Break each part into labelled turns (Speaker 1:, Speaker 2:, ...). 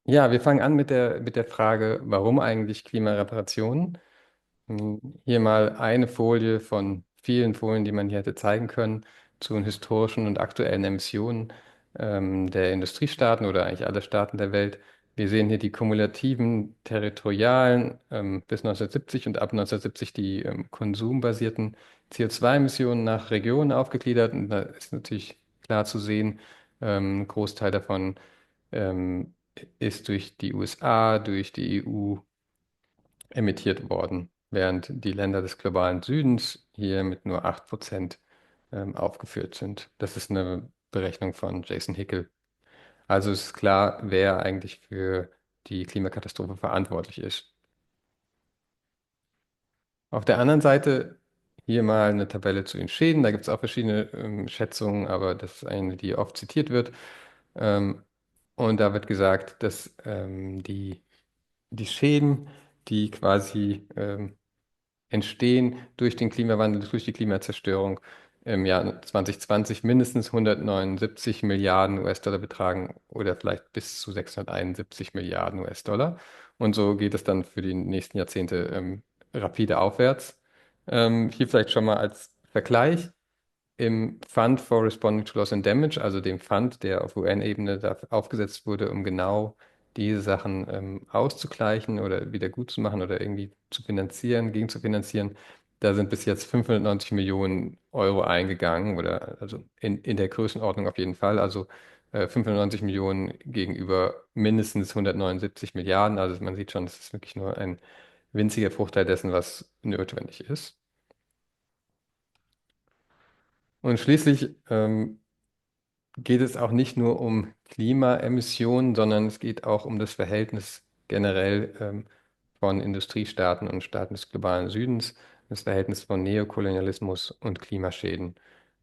Speaker 1: Ja, wir fangen an mit der Frage, warum eigentlich Klimareparationen? Hier mal eine Folie von vielen Folien, die man hier hätte zeigen können, zu den historischen und aktuellen Emissionen der Industriestaaten oder eigentlich aller Staaten der Welt. Wir sehen hier die kumulativen territorialen bis 1970 und ab 1970 die konsumbasierten CO2-Emissionen nach Regionen aufgegliedert. Und da ist natürlich klar zu sehen, ein Großteil davon ähm, ist durch die USA, durch die EU emittiert worden, während die Länder des globalen Südens hier mit nur 8% aufgeführt sind. Das ist eine Berechnung von Jason Hickel. Also ist klar, wer eigentlich für die Klimakatastrophe verantwortlich ist. Auf der anderen Seite hier mal eine Tabelle zu den Schäden. Da gibt es auch verschiedene Schätzungen, aber das ist eine, die oft zitiert wird. Ähm, und da wird gesagt, dass die Schäden, die quasi entstehen durch den Klimawandel, durch die Klimazerstörung im Jahr 2020 mindestens 179 Milliarden US-Dollar betragen oder vielleicht bis zu 671 Milliarden US-Dollar. Und so geht es dann für die nächsten Jahrzehnte rapide aufwärts. Hier vielleicht schon mal als Vergleich. Im Fund for Responding to Loss and Damage, also dem Fund, der auf UN-Ebene dafür aufgesetzt wurde, um genau diese Sachen auszugleichen oder wieder gut zu machen oder irgendwie zu finanzieren, gegen zu finanzieren, da sind bis jetzt 590 Millionen Euro eingegangen oder also in der Größenordnung auf jeden Fall. Also 590 Millionen gegenüber mindestens 179 Milliarden. Also man sieht schon, das ist wirklich nur ein winziger Bruchteil dessen, was notwendig ist. Und schließlich geht es auch nicht nur um Klimaemissionen, sondern es geht auch um das Verhältnis generell von Industriestaaten und Staaten des globalen Südens, das Verhältnis von Neokolonialismus und Klimaschäden.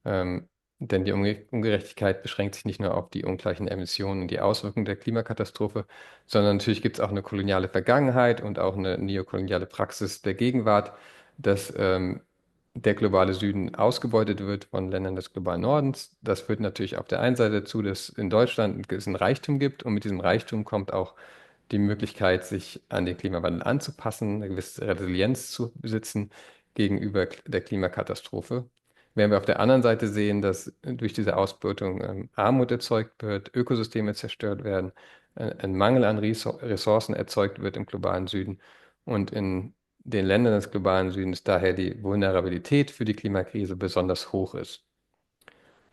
Speaker 1: Denn die Ungerechtigkeit beschränkt sich nicht nur auf die ungleichen Emissionen und die Auswirkungen der Klimakatastrophe, sondern natürlich gibt es auch eine koloniale Vergangenheit und auch eine neokoloniale Praxis der Gegenwart, dass der globale Süden ausgebeutet wird von Ländern des globalen Nordens. Das führt natürlich auf der einen Seite dazu, dass in Deutschland einen gewissen Reichtum gibt und mit diesem Reichtum kommt auch die Möglichkeit, sich an den Klimawandel anzupassen, eine gewisse Resilienz zu besitzen gegenüber der Klimakatastrophe. Während wir auf der anderen Seite sehen, dass durch diese Ausbeutung Armut erzeugt wird, Ökosysteme zerstört werden, ein Mangel an Ressourcen erzeugt wird im globalen Süden und in den Ländern des globalen Südens daher die Vulnerabilität für die Klimakrise besonders hoch ist.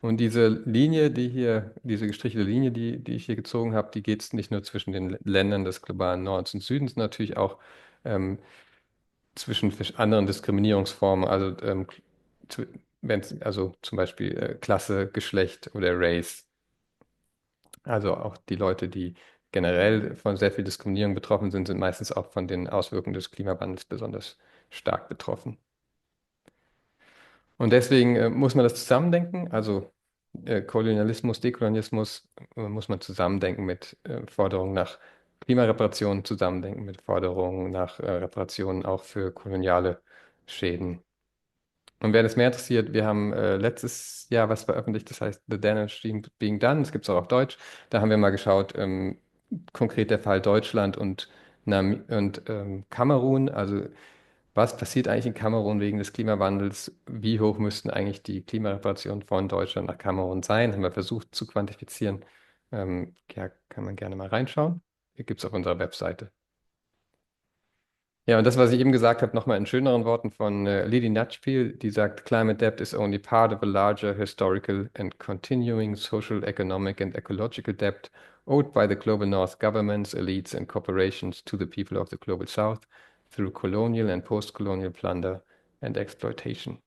Speaker 1: Und diese Linie, diese gestrichelte Linie, die ich hier gezogen habe, die geht nicht nur zwischen den Ländern des globalen Nordens und Südens, natürlich auch ähm, zwischen anderen Diskriminierungsformen, also, also zum Beispiel Klasse, Geschlecht oder Race. Also auch die Leute, die generell von sehr viel Diskriminierung betroffen sind, sind meistens auch von den Auswirkungen des Klimawandels besonders stark betroffen. Und deswegen muss man das zusammendenken. Also Kolonialismus, Dekolonialismus muss man zusammendenken mit Forderungen nach Klimareparationen, zusammendenken mit Forderungen nach Reparationen auch für koloniale Schäden. Und wer das mehr interessiert, wir haben letztes Jahr was veröffentlicht, das heißt The Damage Being Done, das gibt es auch auf Deutsch. Da haben wir mal geschaut, konkret der Fall Deutschland und Kamerun. Also was passiert eigentlich in Kamerun wegen des Klimawandels? Wie hoch müssten eigentlich die Klimareparationen von Deutschland nach Kamerun sein? Haben wir versucht zu quantifizieren. Ja, kann man gerne mal reinschauen. Gibt es auf unserer Webseite. Ja, und das, was ich eben gesagt habe, nochmal in schöneren Worten von Lili Natchpil, die sagt, Climate debt is only part of a larger historical and continuing social, economic and ecological debt owed by the global North governments, elites and corporations to the people of the global South through colonial and post-colonial plunder and exploitation.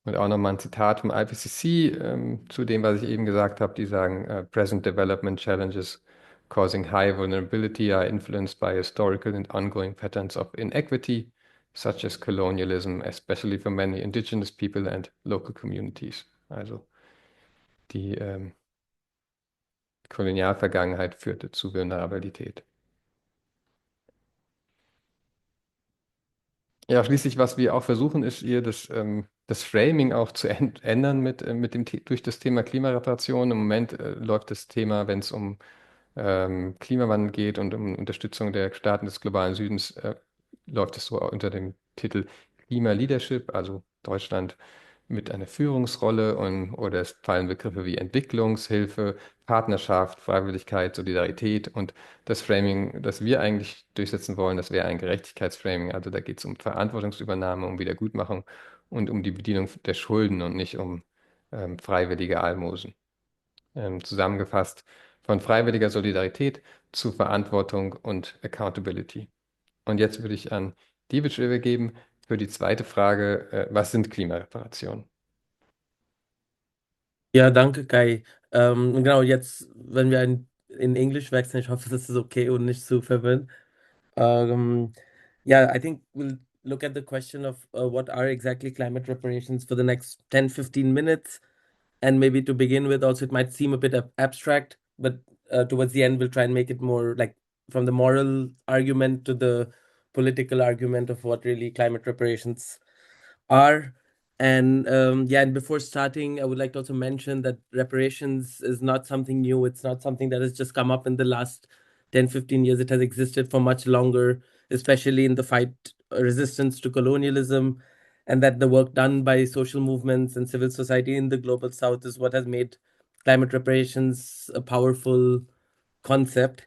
Speaker 1: Und auch nochmal ein Zitat vom IPCC zu dem, was ich eben gesagt habe. Die sagen, Present development challenges causing high vulnerability are influenced by historical and ongoing patterns of inequity, such as colonialism, especially for many indigenous people and local communities. Also die Kolonialvergangenheit führte zu Vulnerabilität. Ja, schließlich, was wir auch versuchen, ist hier das Framing auch zu ändern mit durch das Thema Klimareparation. Im Moment läuft das Thema, wenn es um Klimawandel geht und um Unterstützung der Staaten des globalen Südens, läuft es so unter dem Titel Klima-Leadership, also Deutschland mit einer Führungsrolle, oder es fallen Begriffe wie Entwicklungshilfe, Partnerschaft, Freiwilligkeit, Solidarität, und das Framing, das wir eigentlich durchsetzen wollen, das wäre ein Gerechtigkeitsframing. Also da geht es um Verantwortungsübernahme, um Wiedergutmachung und um die Bedienung der Schulden und nicht um freiwillige Almosen. Zusammengefasst von freiwilliger Solidarität zu Verantwortung und Accountability. Und jetzt würde ich an Divic übergeben für die zweite Frage, was sind Klimareparationen?
Speaker 2: Ja, danke, Kai. Genau, jetzt, wenn wir in Englisch wechseln, ich hoffe, das ist okay und nicht zu verwirrend. Um, yeah, I think we'll look at the question of what are exactly climate reparations for the next 10, 15 minutes. And maybe to begin with, also, it might seem a bit abstract, but towards the end, we'll try and make it more like from the moral argument to the political argument of what really climate reparations are. And yeah, and before starting, I would like to also mention that reparations is not something new. It's not something that has just come up in the last 10, 15 years. It has existed for much longer, especially in the fight resistance to colonialism. And that the work done by social movements and civil society in the global south is what has made climate reparations a powerful concept,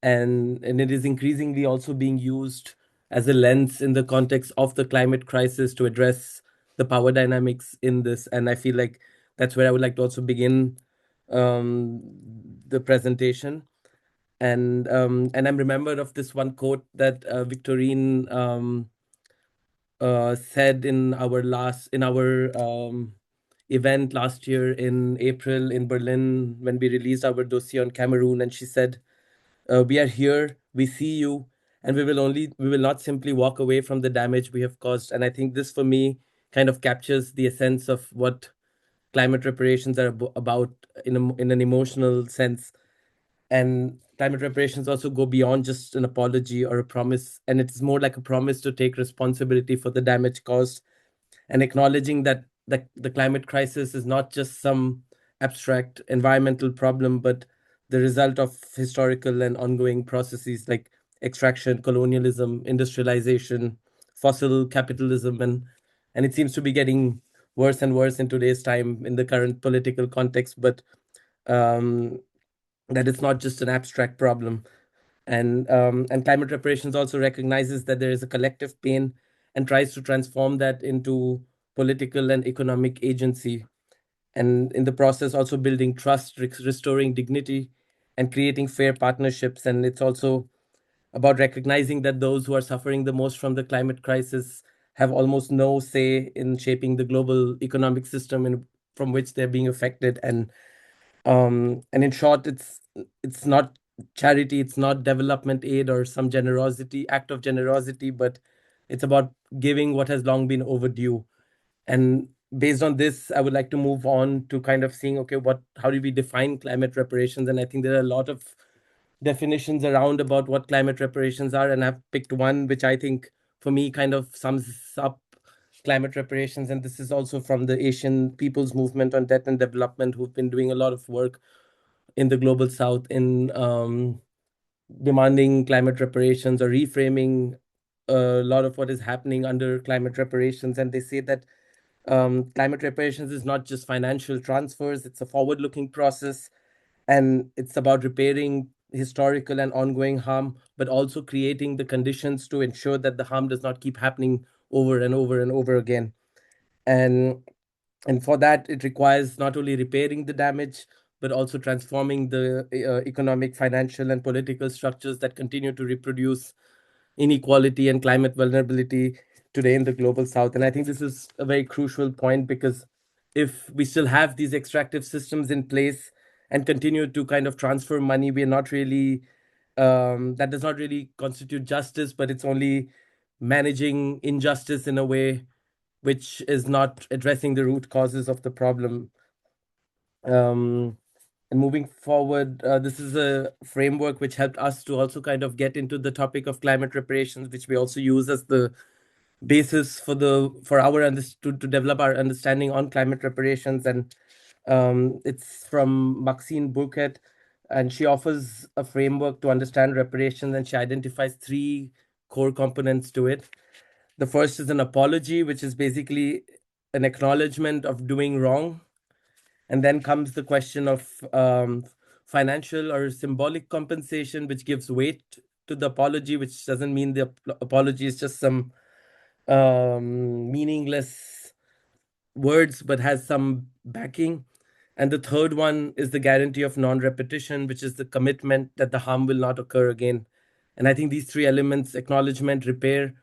Speaker 2: and it is increasingly also being used as a lens in the context of the climate crisis to address the power dynamics in this. And I feel like that's where I would like to also begin um, the presentation. And I'm remembered of this one quote that Victorine said in our event last year in April in Berlin when we released our dossier on Cameroon, and she said, we are here, we see you, and we will not simply walk away from the damage we have caused. And I think this for me kind of captures the essence of what climate reparations are about in an emotional sense. And climate reparations also go beyond just an apology or a promise, and it's more like a promise to take responsibility for the damage caused, and acknowledging that the climate crisis is not just some abstract environmental problem, but the result of historical and ongoing processes like extraction, colonialism, industrialization, fossil capitalism, and it seems to be getting worse and worse in today's time in the current political context. But um, that it's not just an abstract problem. And climate reparations also recognizes that there is a collective pain and tries to transform that into political and economic agency, and in the process also building trust, restoring dignity, and creating fair partnerships. And it's also about recognizing that those who are suffering the most from the climate crisis have almost no say in shaping the global economic system from which they're being affected. And in short, it's not charity, it's not development aid or some generosity act of generosity, but it's about giving what has long been overdue. And based on this, I would like to move on to kind of seeing, okay, what how do we define climate reparations? And I think there are a lot of definitions around about what climate reparations are, and I've picked one which I think for me kind of sums up climate reparations. And this is also from the Asian People's Movement on Debt and Development, who've been doing a lot of work in the global south in demanding climate reparations or reframing a lot of what is happening under climate reparations. And they say that climate reparations is not just financial transfers, it's a forward looking process, and it's about repairing historical and ongoing harm, but also creating the conditions to ensure that the harm does not keep happening over and over and over again. And and for that, it requires not only repairing the damage, but also transforming the economic, financial, and political structures that continue to reproduce inequality and climate vulnerability today in the global south. And I think this is a very crucial point, because if we still have these extractive systems in place and continue to kind of transfer money, we're not really, that does not really constitute justice, but it's only managing injustice in a way which is not addressing the root causes of the problem. Um, and moving forward, this is a framework which helped us to also kind of get into the topic of climate reparations, which we also use as the basis for our to develop our understanding on climate reparations. And it's from Maxine Burkett, And she offers a framework to understand reparations, and she identifies three core components to it. The first is an apology, which is basically an acknowledgement of doing wrong. And then comes the question of financial or symbolic compensation, which gives weight to the apology, which doesn't mean the apology is just some meaningless words, but has some backing. And the third one is the guarantee of non-repetition, which is the commitment that the harm will not occur again. And I think these three elements, acknowledgement, repair,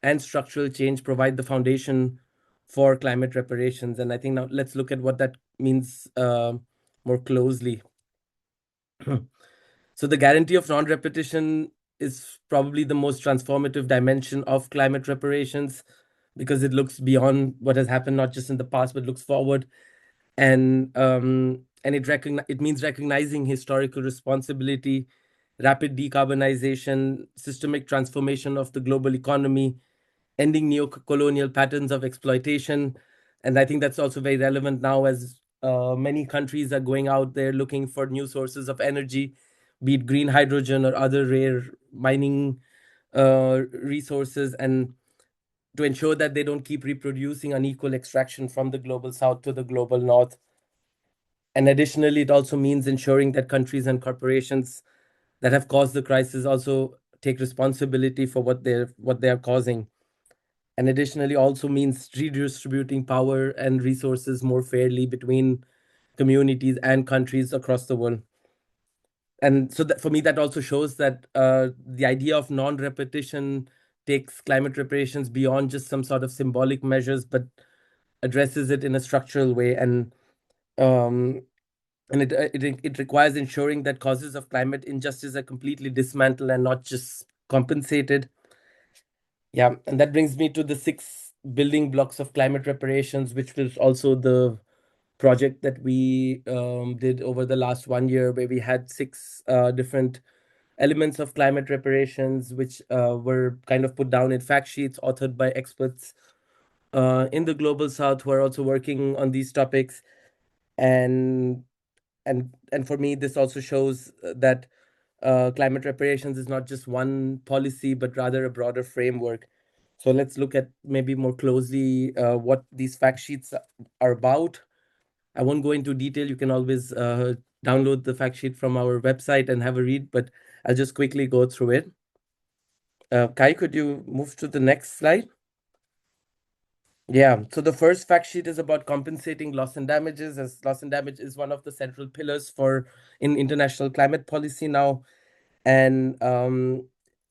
Speaker 2: and structural change, provide the foundation for climate reparations. And I think now let's look at what that means more closely. So the guarantee of non-repetition is probably the most transformative dimension of climate reparations, because it looks beyond what has happened, not just in the past, but looks forward. And it means recognizing historical responsibility, rapid decarbonization, systemic transformation of the global economy, ending neo-colonial patterns of exploitation. And I think that's also very relevant now, as many countries are going out there looking for new sources of energy, be it green hydrogen or other rare mining resources, and to ensure that they don't keep reproducing unequal extraction from the global south to the global north. And additionally, it also means ensuring that countries and corporations that have caused the crisis also take responsibility for what they are causing. And additionally, also means redistributing power and resources more fairly between communities and countries across the world. And so that, for me, that also shows that the idea of non-repetition takes climate reparations beyond just some sort of symbolic measures, but addresses it in a structural way. Um, and it requires ensuring that causes of climate injustice are completely dismantled and not just compensated. Yeah, and that brings me to the six building blocks of climate reparations, which was also the project that we did over the last 1 year, where we had six different elements of climate reparations, which were kind of put down in fact sheets authored by experts in the global south who are also working on these topics. And and and for me, this also shows that climate reparations is not just one policy, but rather a broader framework. So let's look at maybe more closely what these fact sheets are about. I won't go into detail. You can always download the fact sheet from our website and have a read, but I'll just quickly go through it. Kai, could you move to the next slide? Yeah, so the first fact sheet is about compensating loss and damages, as loss and damage is one of the central pillars for in international climate policy now. And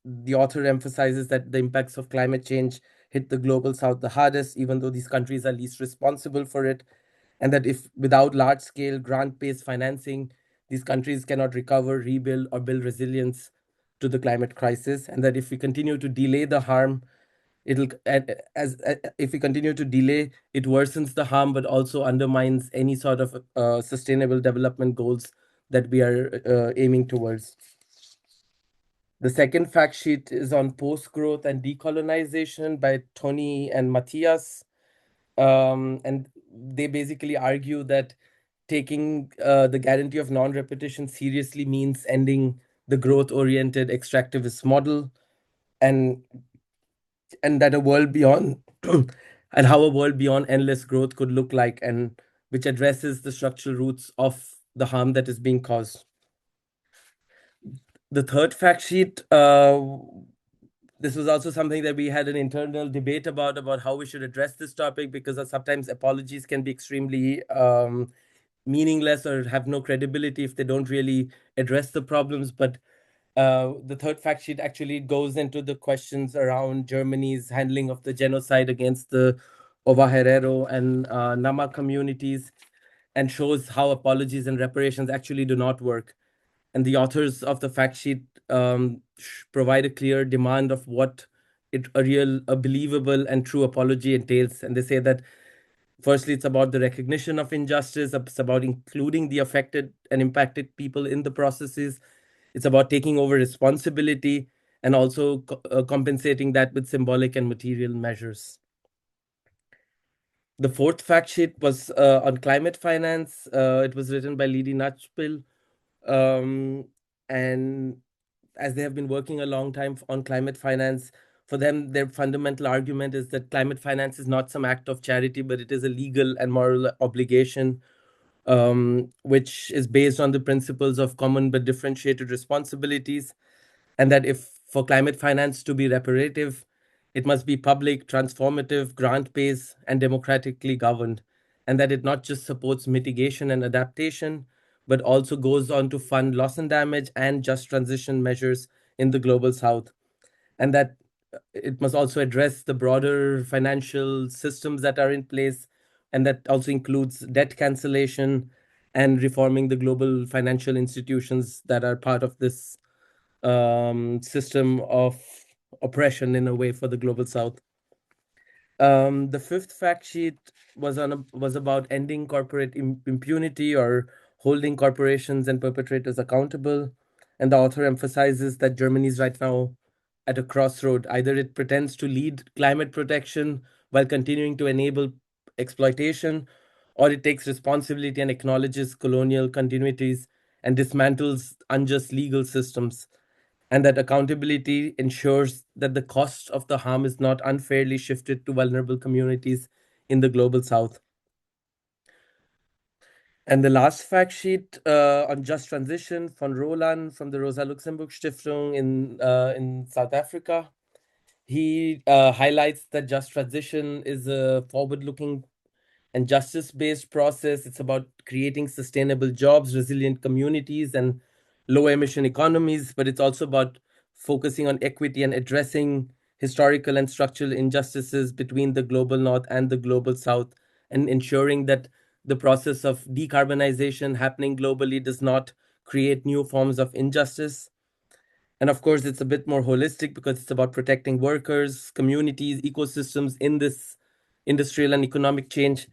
Speaker 2: the author emphasizes that the impacts of climate change hit the global south the hardest, even though these countries are least responsible for it. And that if without large scale grant based financing, these countries cannot recover, rebuild, or build resilience to the climate crisis. And that if we continue to delay the harm, it'll as if we continue to delay, it worsens the harm, but also undermines any sort of sustainable development goals that we are aiming towards. The second fact sheet is on post growth and decolonization by Tony and Matthias. And they basically argue that taking the guarantee of non repetition seriously means ending the growth oriented extractivist model, and that a world beyond and how a world beyond endless growth could look like, and which addresses the structural roots of the harm that is being caused. The third fact sheet, this was also something that we had an internal debate about how we should address this topic, because sometimes apologies can be extremely meaningless or have no credibility if they don't really address the problems. But the third fact sheet actually goes into the questions around Germany's handling of the genocide against the Ovaherero and Nama communities, and shows how apologies and reparations actually do not work. And the authors of the fact sheet provide a clear demand of what a believable and true apology entails. And they say that firstly, it's about the recognition of injustice, it's about including the affected and impacted people in the processes, it's about taking over responsibility, and also compensating that with symbolic and material measures. The fourth fact sheet was on climate finance. It was written by Lidi Nachpil, Um, and as they have been working a long time on climate finance, for them, their fundamental argument is that climate finance is not some act of charity, but it is a legal and moral obligation, which is based on the principles of common but differentiated responsibilities. And that if for climate finance to be reparative, it must be public, transformative, grant based, and democratically governed. And that it not just supports mitigation and adaptation, but also goes on to fund loss and damage and just transition measures in the global south. And that it must also address the broader financial systems that are in place. And that also includes debt cancellation and reforming the global financial institutions that are part of this system of oppression in a way for the global south. The fifth fact sheet was about ending corporate impunity or holding corporations and perpetrators accountable. And the author emphasizes that Germany is right now at a crossroad. Either it pretends to lead climate protection while continuing to enable exploitation, or it takes responsibility and acknowledges colonial continuities and dismantles unjust legal systems, and that accountability ensures that the cost of the harm is not unfairly shifted to vulnerable communities in the global south. And the last fact sheet on just transition von Roland from the Rosa Luxemburg Stiftung in South Africa. He highlights that just transition is a forward looking and justice based process. It's about creating sustainable jobs, resilient communities, and low emission economies, but it's also about focusing on equity and addressing historical and structural injustices between the global north and the global south, and ensuring that the process of decarbonization happening globally does not create new forms of injustice. And of course, it's a bit more holistic because it's about protecting workers, communities, ecosystems in this industrial and economic change.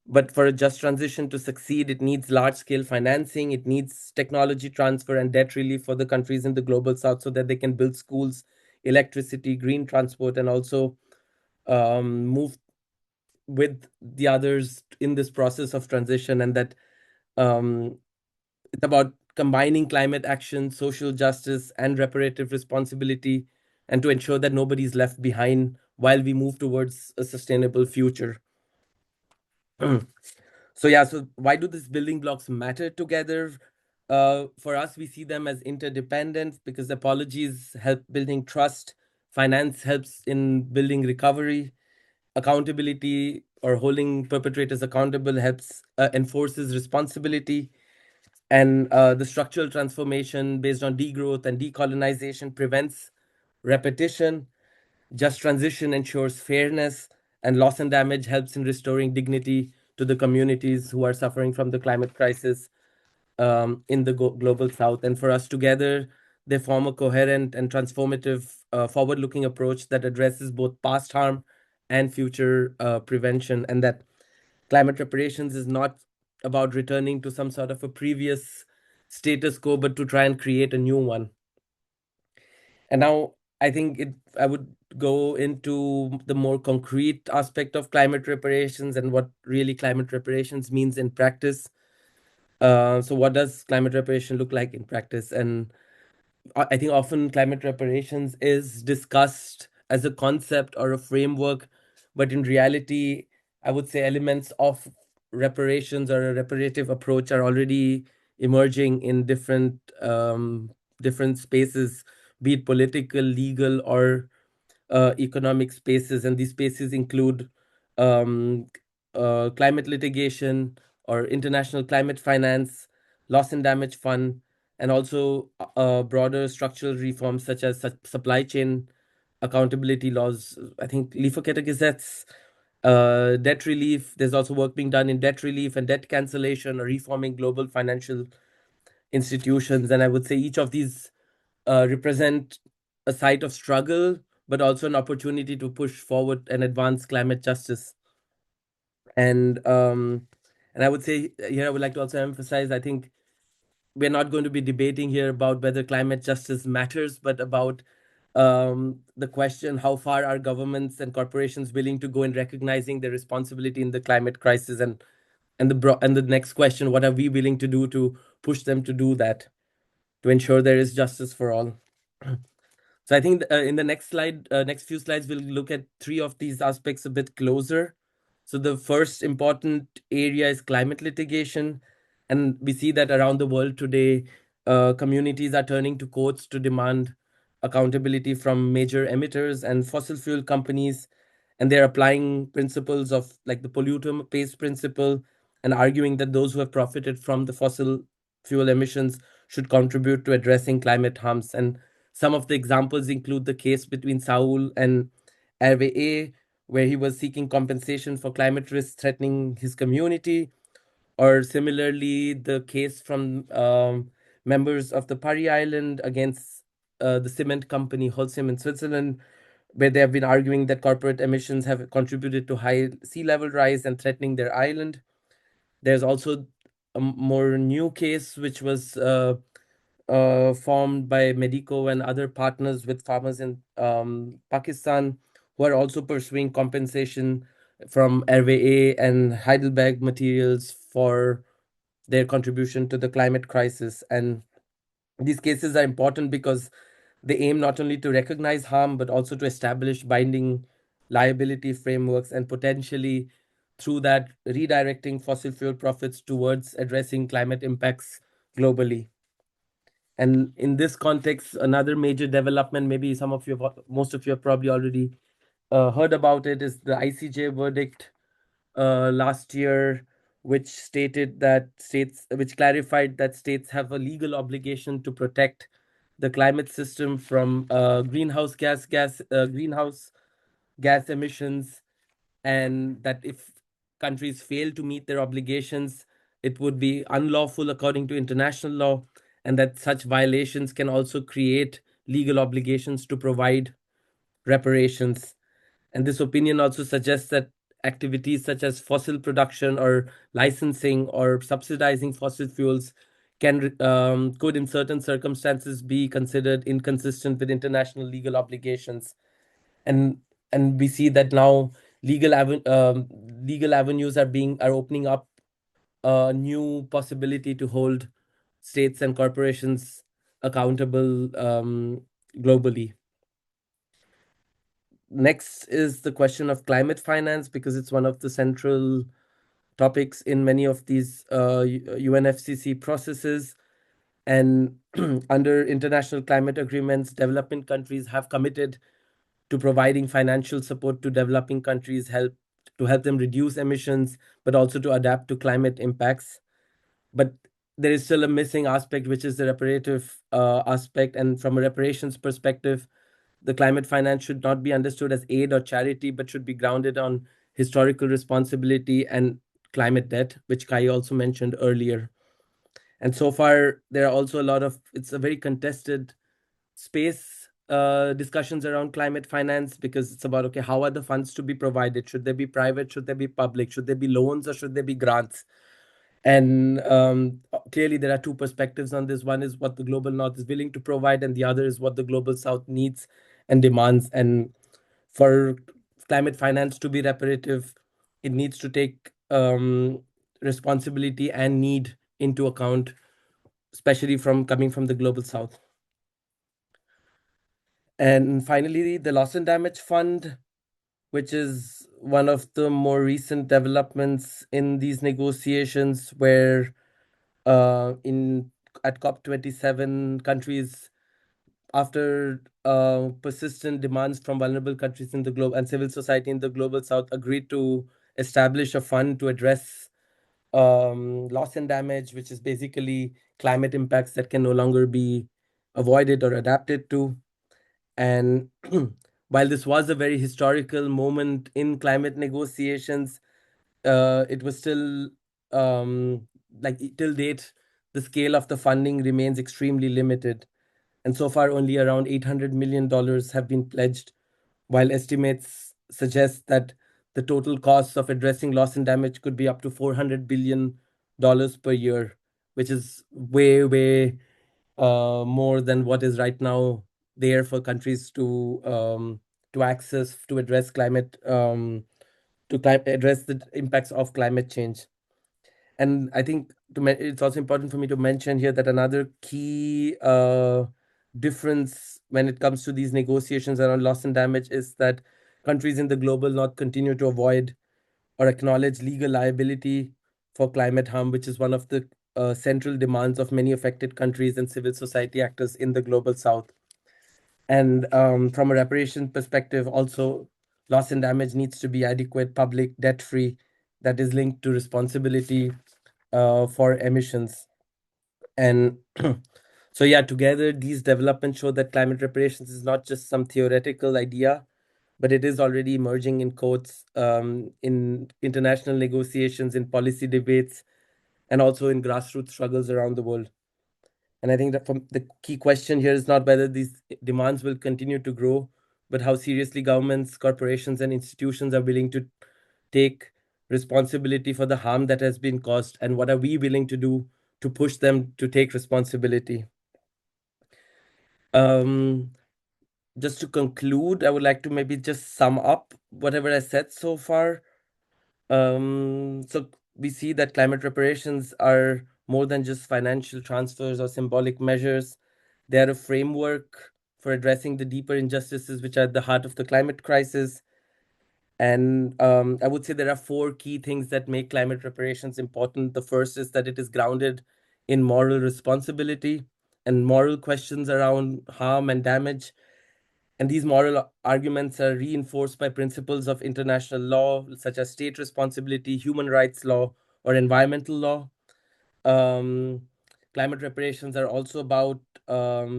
Speaker 2: But for a just transition to succeed, it needs large scale financing, it needs technology transfer and debt relief for the countries in the global south so that they can build schools, electricity, green transport, and also move with the others in this process of transition. And that um, it's about combining climate action, social justice, and reparative responsibility, and to ensure that nobody's left behind while we move towards a sustainable future. So yeah, so why do these building blocks matter together? For us, we see them as interdependent because apologies help building trust, finance helps in building recovery, accountability or holding perpetrators accountable helps enforces responsibility, and the structural transformation based on degrowth and decolonization prevents repetition. Just transition ensures fairness, and loss and damage helps in restoring dignity to the communities who are suffering from the climate crisis in the global south. And for us together, they form a coherent and transformative, forward looking approach that addresses both past harm and future prevention. And that climate reparations is not about returning to some sort of a previous status quo, but to try and create a new one. And now I would go into the more concrete aspect of climate reparations and what really climate reparations means in practice. So what does climate reparation look like in practice? And I think often climate reparations is discussed as a concept or a framework, but in reality, I would say elements of reparations or a reparative approach are already emerging in different spaces, be it political, legal, or economic spaces. And these spaces include um, climate litigation or international climate finance, loss and damage fund, and also broader structural reforms such as supply chain accountability laws. I think Lieferkettengesetz, debt relief. There's also work being done in debt relief and debt cancellation or reforming global financial institutions. And I would say each of these represent a site of struggle, but also an opportunity to push forward and advance climate justice. And and I would say here I would like to also emphasize, I think we're not going to be debating here about whether climate justice matters, but about the question: how far are governments and corporations willing to go in recognizing their responsibility in the climate crisis? And and the next question, what are we willing to do to push them to do that, to ensure there is justice for all? So I think in the next few slides, we'll look at three of these aspects a bit closer. So the first important area is climate litigation. And we see that around the world today, communities are turning to courts to demand accountability from major emitters and fossil fuel companies. And they're applying principles of like the polluter pays principle and arguing that those who have profited from the fossil fuel emissions should contribute to addressing climate harms. And some of the examples include the case between Saul and RWA, where he was seeking compensation for climate risks threatening his community, or similarly, the case from members of the Pari Island against the cement company Holcim in Switzerland, where they have been arguing that corporate emissions have contributed to high sea level rise and threatening their island. There's also a more new case, which was formed by Medico and other partners with farmers in Pakistan, who are also pursuing compensation from RWA and Heidelberg Materials for their contribution to the climate crisis. And these cases are important because they aim not only to recognize harm, but also to establish binding liability frameworks and potentially, through that, redirecting fossil fuel profits towards addressing climate impacts globally. And in this context, another major development, maybe most of you have probably already heard about it, is the ICJ verdict last year, which clarified that states have a legal obligation to protect the climate system from greenhouse gas emissions, and that if countries fail to meet their obligations, it would be unlawful according to international law, and that such violations can also create legal obligations to provide reparations. And this opinion also suggests that activities such as fossil production or licensing or subsidizing fossil fuels could, in certain circumstances, be considered inconsistent with international legal obligations. And we see that now legal avenues are opening up a new possibility to hold states and corporations accountable globally. Next is the question of climate finance, because it's one of the central topics in many of these UNFCCC processes. And under international climate agreements, development countries have committed to providing financial support to developing countries to help them reduce emissions, but also to adapt to climate impacts. But there is still a missing aspect, which is the reparative aspect. And from a reparations perspective, the climate finance should not be understood as aid or charity, but should be grounded on historical responsibility and climate debt, which Kai also mentioned earlier. And so far, there are also it's a very contested space, discussions around climate finance, because it's about, okay, how are the funds to be provided? Should they be private? Should they be public? Should they be loans or should they be grants? And clearly, there are two perspectives on this. One is what the global north is willing to provide, and the other is what the global south needs and demands. And for climate finance to be reparative, it needs to take responsibility and need into account, especially from coming from the global south. And finally, the Loss and Damage Fund, which is one of the more recent developments in these negotiations, where at COP27, countries, after persistent demands from vulnerable countries in the globe and civil society in the global south, agreed to establish a fund to address loss and damage, which is basically climate impacts that can no longer be avoided or adapted to. And while this was a very historical moment in climate negotiations, it was still like till date, the scale of the funding remains extremely limited. And so far, only around $800 million have been pledged, while estimates suggest that the total costs of addressing loss and damage could be up to $400 billion per year, which is way, way more than what is right now there for countries to access to address address the impacts of climate change. And I think it's also important for me to mention here that another key difference when it comes to these negotiations around loss and damage is that countries in the global north continue to avoid or acknowledge legal liability for climate harm, which is one of the central demands of many affected countries and civil society actors in the global south. And from a reparation perspective, also, loss and damage needs to be adequate, public, debt free, that is linked to responsibility for emissions. And so, yeah, together, these developments show that climate reparations is not just some theoretical idea, but it is already emerging in courts, in international negotiations, in policy debates, and also in grassroots struggles around the world. And I think that from the key question here is not whether these demands will continue to grow, but how seriously governments, corporations, and institutions are willing to take responsibility for the harm that has been caused, and what are we willing to do to push them to take responsibility. Um, just to conclude, I would like to maybe just sum up whatever I said so far. So we see that climate reparations are more than just financial transfers or symbolic measures. They are a framework for addressing the deeper injustices which are at the heart of the climate crisis. And I would say there are four key things that make climate reparations important. The first is that it is grounded in moral responsibility and moral questions around harm and damage. And these moral arguments are reinforced by principles of international law, such as state responsibility, human rights law, or environmental law. Um, Climate reparations are also about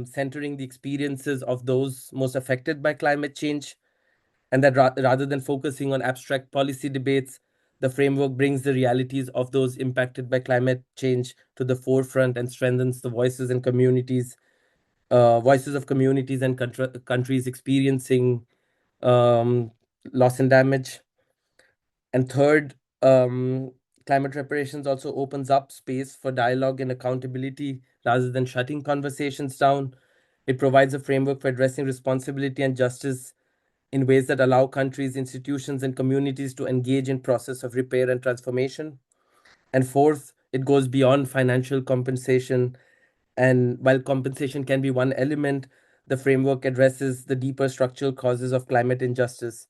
Speaker 2: centering the experiences of those most affected by climate change, and that rather than focusing on abstract policy debates, the framework brings the realities of those impacted by climate change to the forefront and strengthens the voices of communities and countries experiencing um, loss and damage. And third, climate reparations also opens up space for dialogue and accountability rather than shutting conversations down. It provides a framework for addressing responsibility and justice in ways that allow countries, institutions, and communities to engage in process of repair and transformation. And fourth, it goes beyond financial compensation. And while compensation can be one element, the framework addresses the deeper structural causes of climate injustice.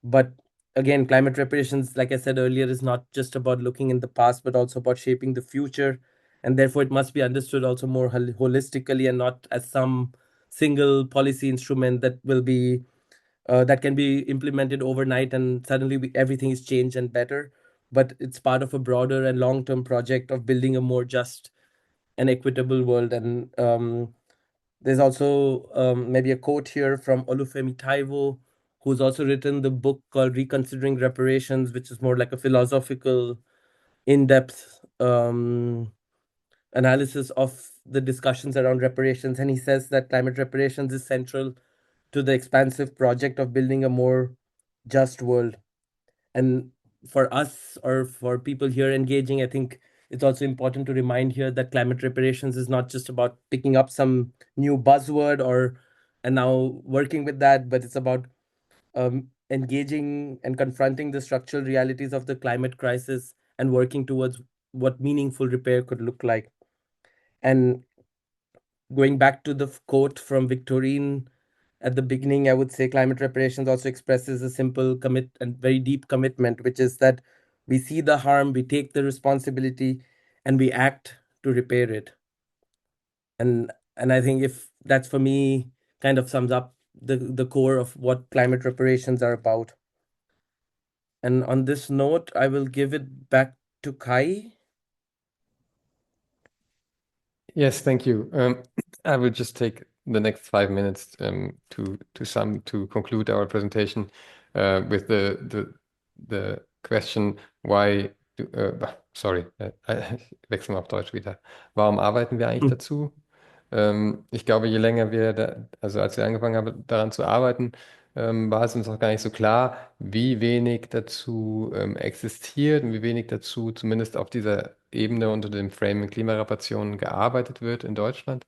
Speaker 2: But again, climate reparations, like I said earlier, is not just about looking in the past, but also about shaping the future. And therefore, it must be understood also more holistically and not as some single policy instrument that can be implemented overnight and suddenly everything is changed and better. But it's part of a broader and long-term project of building a more just and equitable world. And there's also maybe a quote here from Olufemi Taiwo, who's also written the book called Reconsidering Reparations, which is more like a philosophical, in-depth analysis of the discussions around reparations. And he says that climate reparations is central to the expansive project of building a more just world. And for us or for people here engaging, I think it's also important to remind here that climate reparations is not just about picking up some new buzzword or and now working with that, but it's about engaging and confronting the structural realities of the climate crisis and working towards what meaningful repair could look like. And going back to the quote from Victorine at the beginning, I would say climate reparations also expresses a simple commit and very deep commitment, which is that we see the harm, we take the responsibility, and we act to repair it. And I think if that's for me kind of sums up the core of what climate reparations are about. And on this note, I will give it back to Kai.
Speaker 1: Yes, thank you. I will just take the next 5 minutes to conclude our presentation with the question, why sorry, ich wechsle mal auf Deutsch wieder. Warum arbeiten wir eigentlich
Speaker 2: Mm.
Speaker 1: dazu? Ich glaube, je länger also als wir angefangen haben, daran zu arbeiten, war es uns auch gar nicht so klar, wie wenig dazu existiert und wie wenig dazu zumindest auf dieser Ebene unter dem Frame Klimareparationen gearbeitet wird in Deutschland.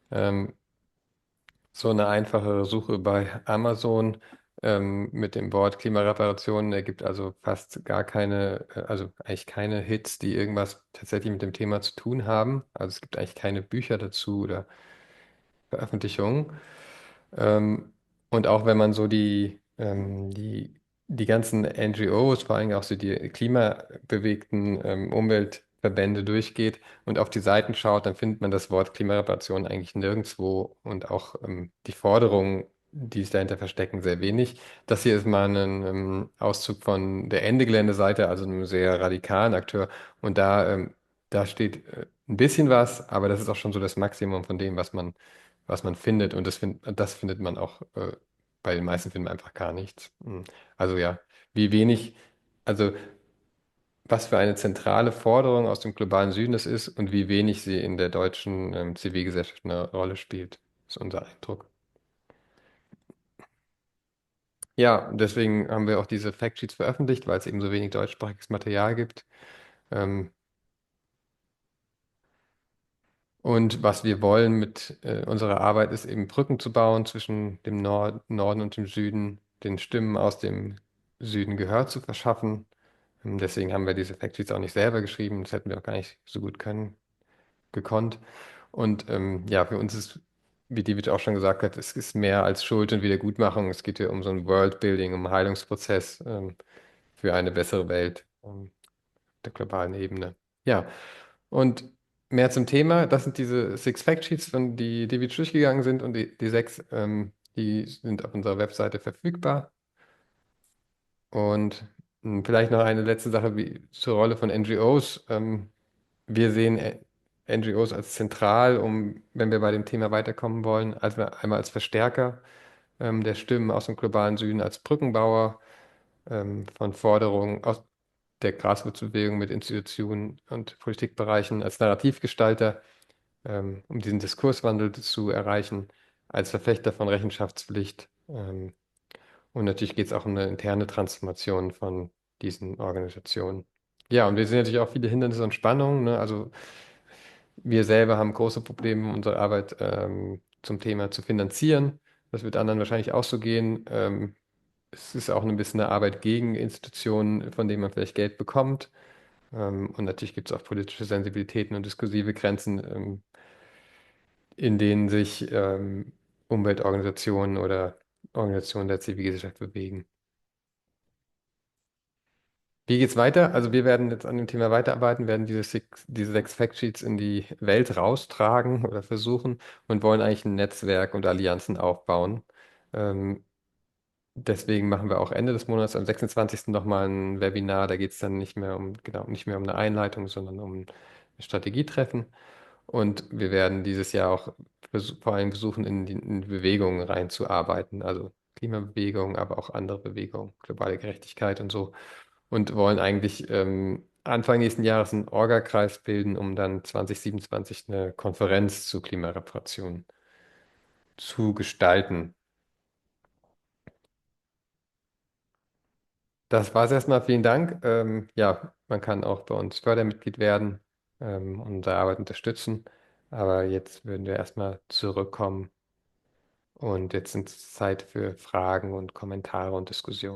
Speaker 1: So eine einfache Suche bei Amazon mit dem Wort Klimareparationen. Er gibt also fast gar keine, also eigentlich keine Hits, die irgendwas tatsächlich mit dem Thema zu tun haben. Also es gibt eigentlich keine Bücher dazu oder Veröffentlichungen. Ähm, und auch wenn man so die ganzen NGOs, vor allem auch so die klimabewegten Umweltverbände durchgeht und auf die Seiten schaut, dann findet man das Wort Klimareparation eigentlich nirgendwo und auch die Forderungen, die sich dahinter verstecken, sehr wenig. Das hier ist mal ein Auszug von der Ende-Gelände-Seite, also einem sehr radikalen Akteur. Und da steht ein bisschen was, aber das ist auch schon so das Maximum von dem, was man findet. Und das findet man auch, bei den meisten finden wir einfach gar nichts. Also ja, wie wenig, also was für eine zentrale Forderung aus dem globalen Süden es ist und wie wenig sie in der deutschen Zivilgesellschaft eine Rolle spielt, ist unser Eindruck. Ja, und deswegen haben wir auch diese Factsheets veröffentlicht, weil es eben so wenig deutschsprachiges Material gibt. Ähm, Und was wir wollen mit unserer Arbeit ist eben Brücken zu bauen zwischen dem Norden und dem Süden, den Stimmen aus dem Süden Gehör zu verschaffen. Deswegen haben wir diese Factsheets auch nicht selber geschrieben. Das hätten wir auch gar nicht so gut gekonnt. Und ja, für uns ist, wie David auch schon gesagt hat, es ist mehr als Schuld und Wiedergutmachung. Es geht hier um so ein Worldbuilding, um einen Heilungsprozess für eine bessere Welt der globalen Ebene. Ja, und mehr zum Thema. Das sind diese Six Fact Sheets, von die wir durchgegangen sind und die sechs, die sind auf unserer Webseite verfügbar. Und vielleicht noch eine letzte Sache zur Rolle von NGOs. Wir sehen NGOs als zentral, wenn wir bei dem Thema weiterkommen wollen, also einmal als Verstärker der Stimmen aus dem globalen Süden, als Brückenbauer von Forderungen aus der Graswurzelbewegung mit Institutionen und Politikbereichen, als Narrativgestalter, um diesen Diskurswandel zu erreichen, als Verfechter von Rechenschaftspflicht. Und natürlich geht es auch um eine interne Transformation von diesen Organisationen. Ja, und wir sehen natürlich auch viele Hindernisse und Spannungen. Ne? Also wir selber haben große Probleme, unsere Arbeit zum Thema zu finanzieren. Das wird anderen wahrscheinlich auch so gehen. Es ist auch ein bisschen eine Arbeit gegen Institutionen, von denen man vielleicht Geld bekommt. Und natürlich gibt es auch politische Sensibilitäten und diskursive Grenzen, in denen sich Umweltorganisationen oder Organisationen der Zivilgesellschaft bewegen. Wie geht's weiter? Also wir werden jetzt an dem Thema weiterarbeiten, werden diese sechs Factsheets in die Welt raustragen oder versuchen und wollen eigentlich ein Netzwerk und Allianzen aufbauen. Ähm, Deswegen machen wir auch Ende des Monats am 26. nochmal ein Webinar. Da geht es dann nicht mehr um eine Einleitung, sondern um ein Strategietreffen. Und wir werden dieses Jahr auch vor allem versuchen, in die Bewegungen reinzuarbeiten, also Klimabewegung, aber auch andere Bewegungen, globale Gerechtigkeit und so. Und wollen eigentlich Anfang nächsten Jahres einen Orga-Kreis bilden, um dann 2027 eine Konferenz zu Klimareparationen zu gestalten. Das war es erstmal. Vielen Dank. Ja, man kann auch bei uns Fördermitglied werden und unsere Arbeit unterstützen. Aber jetzt würden wir erstmal zurückkommen und jetzt sind es Zeit für Fragen und Kommentare und Diskussionen.